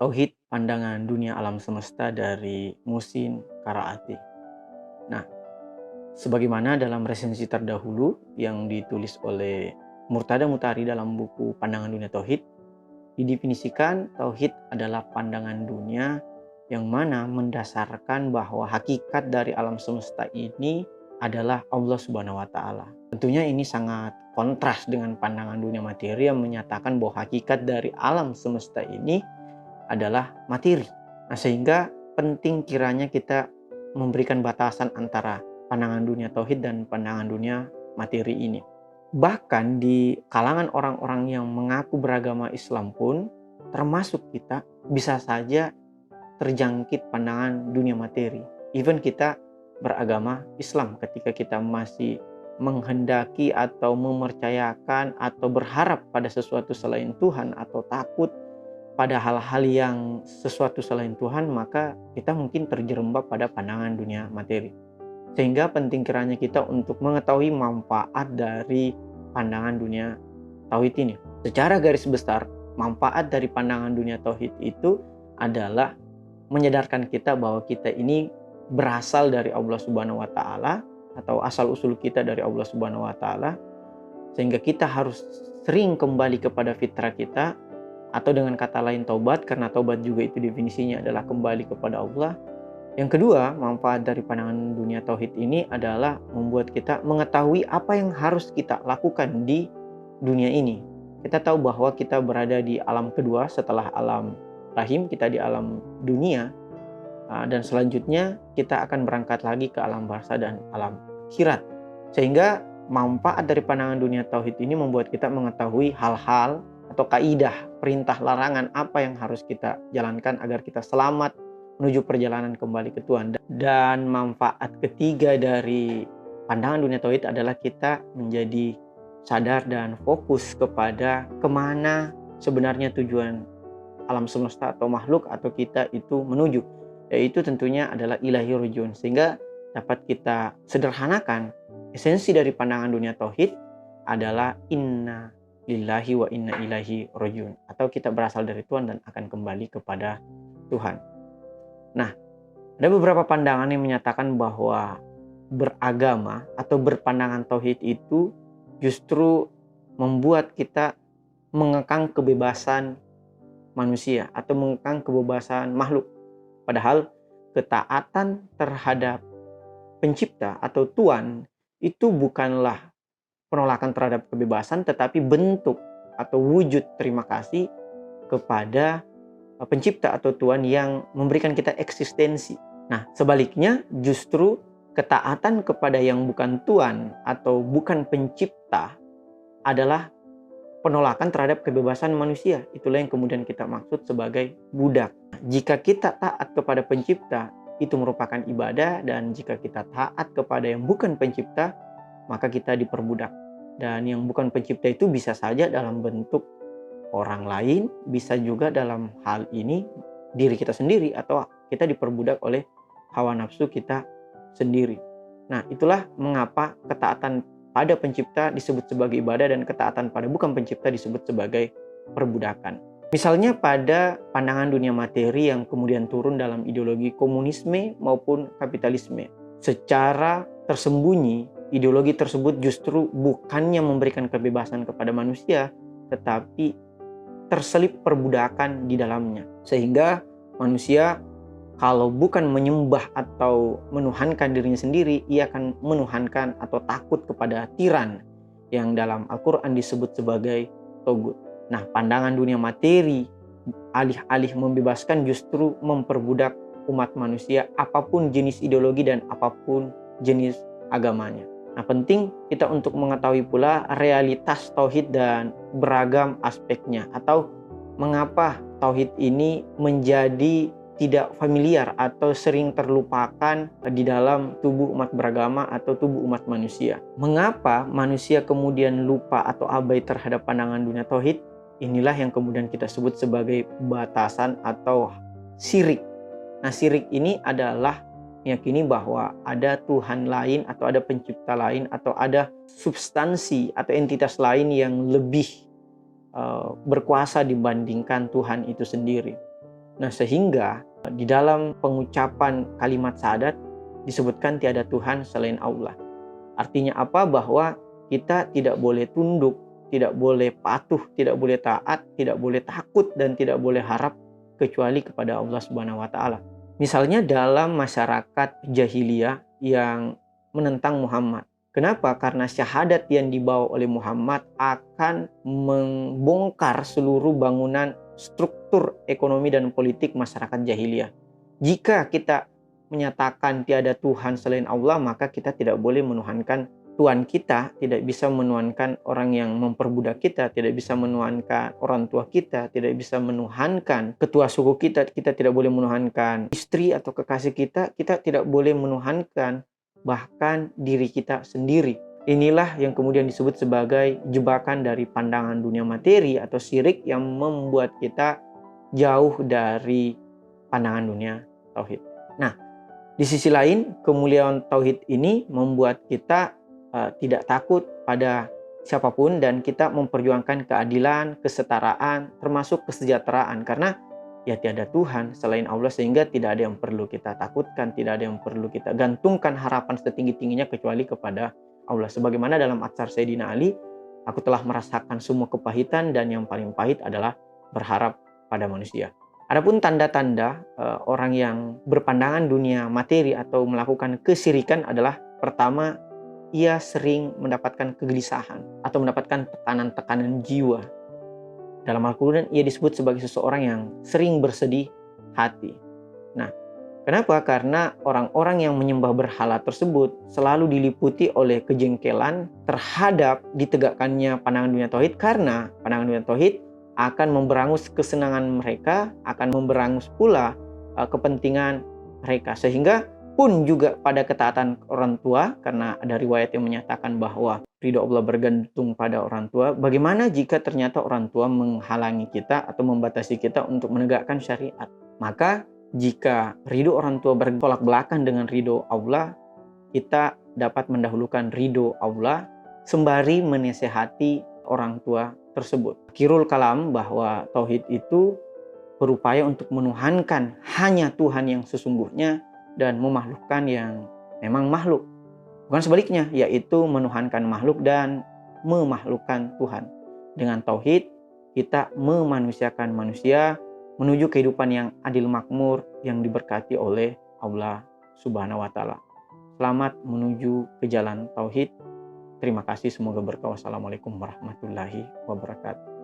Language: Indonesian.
Tauhid pandangan dunia alam semesta dari Muhsin Karaati. Nah, sebagaimana dalam resensi terdahulu yang ditulis oleh Murtada Mutari dalam buku Pandangan Dunia Tauhid, didefinisikan tauhid adalah pandangan dunia yang mana mendasarkan bahwa hakikat dari alam semesta ini adalah Allah Subhanahu wa taala. Tentunya ini sangat kontras dengan pandangan dunia materi yang menyatakan bahwa hakikat dari alam semesta ini adalah materi. Nah, sehingga penting kiranya kita memberikan batasan antara pandangan dunia tauhid dan pandangan dunia materi ini. Bahkan di kalangan orang-orang yang mengaku beragama Islam pun, termasuk kita, bisa saja terjangkit pandangan dunia materi. Even kita beragama Islam, ketika kita masih menghendaki atau mempercayakan atau berharap pada sesuatu selain Tuhan atau takut pada hal-hal yang sesuatu selain Tuhan, maka kita mungkin terjerembab pada pandangan dunia materi. Sehingga penting kiranya kita untuk mengetahui manfaat dari pandangan dunia tauhid ini. Secara garis besar, manfaat dari pandangan dunia tauhid itu adalah menyadarkan kita bahwa kita ini berasal dari Allah Subhanahu wa taala, atau asal usul kita dari Allah Subhanahu wa taala, sehingga kita harus sering kembali kepada fitrah kita, atau dengan kata lain taubat, karena taubat juga itu definisinya adalah kembali kepada Allah. Yang kedua, manfaat dari pandangan dunia tauhid ini adalah membuat kita mengetahui apa yang harus kita lakukan di dunia ini. Kita tahu bahwa kita berada di alam kedua setelah alam rahim, kita di alam dunia, dan selanjutnya kita akan berangkat lagi ke alam barzah dan alam akhirat. Sehingga manfaat dari pandangan dunia tauhid ini membuat kita mengetahui hal-hal atau kaidah, perintah larangan apa yang harus kita jalankan agar kita selamat menuju perjalanan kembali ke Tuhan. Dan manfaat ketiga dari pandangan dunia tauhid adalah kita menjadi sadar dan fokus kepada kemana sebenarnya tujuan alam semesta atau makhluk atau kita itu menuju, yaitu tentunya adalah ilahi rujun. Sehingga dapat kita sederhanakan, esensi dari pandangan dunia tauhid adalah inna lillahi wa inna ilaihi rajiun, atau kita berasal dari Tuhan dan akan kembali kepada Tuhan. Nah, ada beberapa pandangan yang menyatakan bahwa beragama atau berpandangan tauhid itu justru membuat kita mengekang kebebasan manusia atau mengekang kebebasan makhluk. Padahal ketaatan terhadap pencipta atau Tuhan itu bukanlah penolakan terhadap kebebasan, tetapi bentuk atau wujud terima kasih kepada pencipta atau Tuhan yang memberikan kita eksistensi. Nah, sebaliknya justru ketaatan kepada yang bukan Tuhan atau bukan pencipta adalah penolakan terhadap kebebasan manusia. Itulah yang kemudian kita maksud sebagai budak. Jika kita taat kepada pencipta, itu merupakan ibadah, dan jika kita taat kepada yang bukan pencipta, maka kita diperbudak. Dan yang bukan pencipta itu bisa saja dalam bentuk orang lain, bisa juga dalam hal ini diri kita sendiri, atau kita diperbudak oleh hawa nafsu kita sendiri. Nah, itulah mengapa ketaatan pada pencipta disebut sebagai ibadah dan ketaatan pada bukan pencipta disebut sebagai perbudakan. Misalnya pada pandangan dunia materi yang kemudian turun dalam ideologi komunisme maupun kapitalisme. Secara tersembunyi, ideologi tersebut justru bukannya memberikan kebebasan kepada manusia, tetapi terselip perbudakan di dalamnya. Sehingga manusia kalau bukan menyembah atau menuhankan dirinya sendiri, ia akan menuhankan atau takut kepada tiran yang dalam Al-Quran disebut sebagai togut. Nah, pandangan dunia materi alih-alih membebaskan justru memperbudak umat manusia, apapun jenis ideologi dan apapun jenis agamanya. Nah, penting kita untuk mengetahui pula realitas tauhid dan beragam aspeknya, atau mengapa tauhid ini menjadi tidak familiar atau sering terlupakan di dalam tubuh umat beragama atau tubuh umat manusia. Mengapa manusia kemudian lupa atau abai terhadap pandangan dunia tauhid? Inilah yang kemudian kita sebut sebagai batasan atau syirik. Nah, syirik ini adalah meyakini bahwa ada Tuhan lain atau ada pencipta lain atau ada substansi atau entitas lain yang lebih berkuasa dibandingkan Tuhan itu sendiri. Nah, sehingga di dalam pengucapan kalimat syahadat disebutkan tiada Tuhan selain Allah. Artinya apa? Bahwa kita tidak boleh tunduk, tidak boleh patuh, tidak boleh taat, tidak boleh takut, dan tidak boleh harap kecuali kepada Allah Subhanahu wa Ta'ala. Misalnya dalam masyarakat jahiliyah yang menentang Muhammad. Kenapa? Karena syahadat yang dibawa oleh Muhammad akan membongkar seluruh bangunan struktur ekonomi dan politik masyarakat jahiliyah. Jika kita menyatakan tiada Tuhan selain Allah, maka kita tidak boleh menuhankan Tuhan kita, tidak bisa menuhankan orang yang memperbudak kita, tidak bisa menuhankan orang tua kita, tidak bisa menuhankan ketua suku kita, kita tidak boleh menuhankan istri atau kekasih kita, kita tidak boleh menuhankan bahkan diri kita sendiri. Inilah yang kemudian disebut sebagai jebakan dari pandangan dunia materi atau syirik yang membuat kita jauh dari pandangan dunia tauhid. Nah, di sisi lain, kemuliaan tauhid ini membuat kita tidak takut pada siapapun dan kita memperjuangkan keadilan, kesetaraan, termasuk kesejahteraan. Karena ya tiada Tuhan selain Allah, sehingga tidak ada yang perlu kita takutkan, tidak ada yang perlu kita gantungkan harapan setinggi-tingginya kecuali kepada Allah. Sebagaimana dalam Atsar Sayyidina Ali, aku telah merasakan semua kepahitan dan yang paling pahit adalah berharap pada manusia. Adapun tanda-tanda orang yang berpandangan dunia materi atau melakukan kesyirikan adalah pertama, ia sering mendapatkan kegelisahan atau mendapatkan tekanan-tekanan jiwa. Dalam Al-Quran ia disebut sebagai seseorang yang sering bersedih hati. Nah, kenapa? Karena orang-orang yang menyembah berhala tersebut selalu diliputi oleh kejengkelan terhadap ditegakkannya pandangan dunia tauhid, karena pandangan dunia tauhid akan memberangus kesenangan mereka, akan memberangus pula kepentingan mereka. Sehingga pun juga pada ketaatan orang tua, karena ada riwayat yang menyatakan bahwa ridho Allah bergantung pada orang tua. Bagaimana jika ternyata orang tua menghalangi kita atau membatasi kita untuk menegakkan syariat? Maka jika ridho orang tua bertolak belakang dengan ridho Allah, kita dapat mendahulukan ridho Allah sembari menasehati orang tua tersebut. Akhirul kalam bahwa tauhid itu berupaya untuk menuhankan hanya Tuhan yang sesungguhnya dan memahlukkan yang memang makhluk. Bukan sebaliknya, yaitu menuhankan makhluk dan memahlukkan Tuhan. Dengan tauhid, kita memanusiakan manusia menuju kehidupan yang adil makmur yang diberkati oleh Allah Subhanahu wa Ta'ala. Selamat menuju ke jalan tauhid. Terima kasih, semoga berkah. Wassalamualaikum warahmatullahi wabarakatuh.